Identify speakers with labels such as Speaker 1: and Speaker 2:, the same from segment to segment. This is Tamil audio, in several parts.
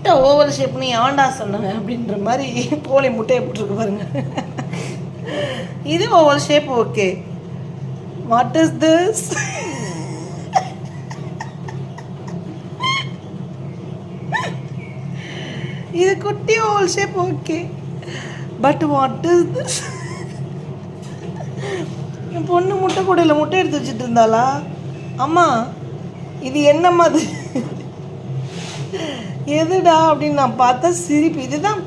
Speaker 1: முட்டை ஓவல் ஷேப் நீ ஆண்டா சொன்னாங்க அப்படின்ற மாதிரி போலி முட்டையை போட்டிருக்கு பாருங்க. இது oval shape okay. What is this? இது குட்டி oval shape okay, but what is this? என் பொண்ணு முட்டை கூடையில் முட்டை எடுத்து வச்சுட்டு இருந்தாளா? அம்மா இது என்னம்மா அது எதுடா அப்படின்னு நான் பார்த்தா சிரிப்பு. இதுதான்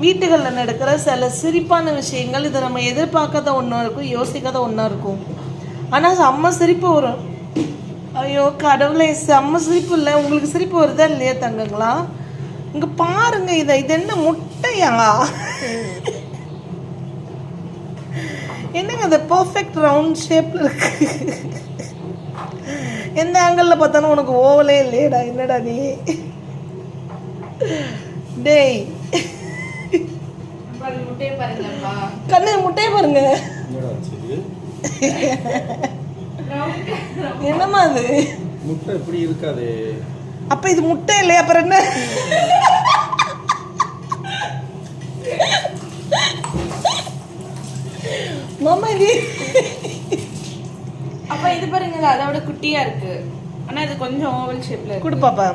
Speaker 1: வீட்டுகளில் நடக்கிற சில சிரிப்பான விஷயங்கள். இதை நம்ம எதிர்பார்க்காத ஒன்றா இருக்கும், யோசிக்காத ஒன்றா இருக்கும். ஆனால் செம்ம சிரிப்பு வரும். ஐயோ கடவுளே, செம்ம சிரிப்பு இல்லை? உங்களுக்கு சிரிப்பு வருதா இல்லையா தங்கங்களா? இங்கே பாருங்க, இது என்ன முட்டையா? என்னங்க அது பர்ஃபெக்ட் ரவுண்ட் ஷேப்பில் இருக்கு. எந்த ஆங்கிளில் பார்த்தாலும் உனக்கு ஓவலே இல்லையடா, என்னடா நீ? டேய் கண்ணு முட்டையை பாருங்க. என்னம்மா அது?
Speaker 2: முட்டை இப்படி இருக்காது.
Speaker 1: அப்ப இது முட்டை இல்லையா? அப்புறம் என்ன? மாமா இது
Speaker 3: அப்ப இது பாருங்க, அதோட குட்டியா இருக்கு. ஆனா இது கொஞ்சம் ஓவல் ஷேப்ல இருக்கு.
Speaker 1: குடு பாப்பா.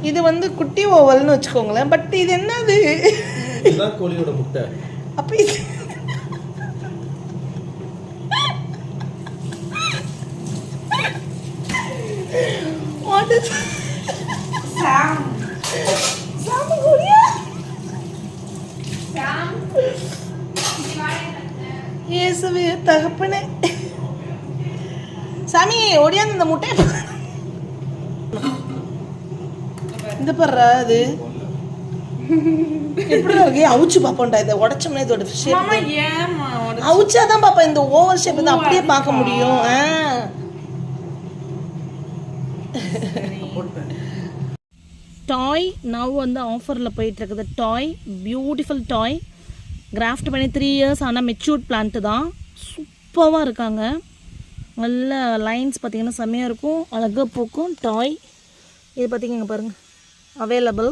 Speaker 1: இது வந்து குட்டி ஓவல்னு வச்சுக்கோங்களேன். பட் இது என்னது?
Speaker 2: இதுதான் கோழியோட முட்டை.
Speaker 1: அப்ப இது what is
Speaker 3: சாம்
Speaker 1: சாம கோழியா?
Speaker 3: சாம்
Speaker 1: இயேசுவே தகப்பனே. சாமி ஓடியாந்து இந்த முட்டையை இந்த பர்ற அது எப்படி இருக்கு? அவுச்சு பாப்போம்டா. இதை உடைச்சோம்னா இதோட ஷேப்
Speaker 3: மாமா ஏமா
Speaker 1: அவுச்சாதான் பாப்பா இந்த ஓவல் ஷேப் தான் அப்படியே பார்க்க முடியும். டாய் நவ் வந்து ஆஃபரில் போயிட்டுருக்குது. டாய் பியூட்டிஃபுல் டாய், கிராஃப்ட் பண்ணி 3 இயர்ஸ் ஆனால் மெச்சூர்ட் பிளான்ட்டு தான். சூப்பராக இருக்காங்க. நல்ல லைன்ஸ் பார்த்திங்கன்னா செம்மையாக இருக்கும், அழகாக பூக்கும் டாய். இது பார்த்திங்க பாருங்கள், அவைலபிள்.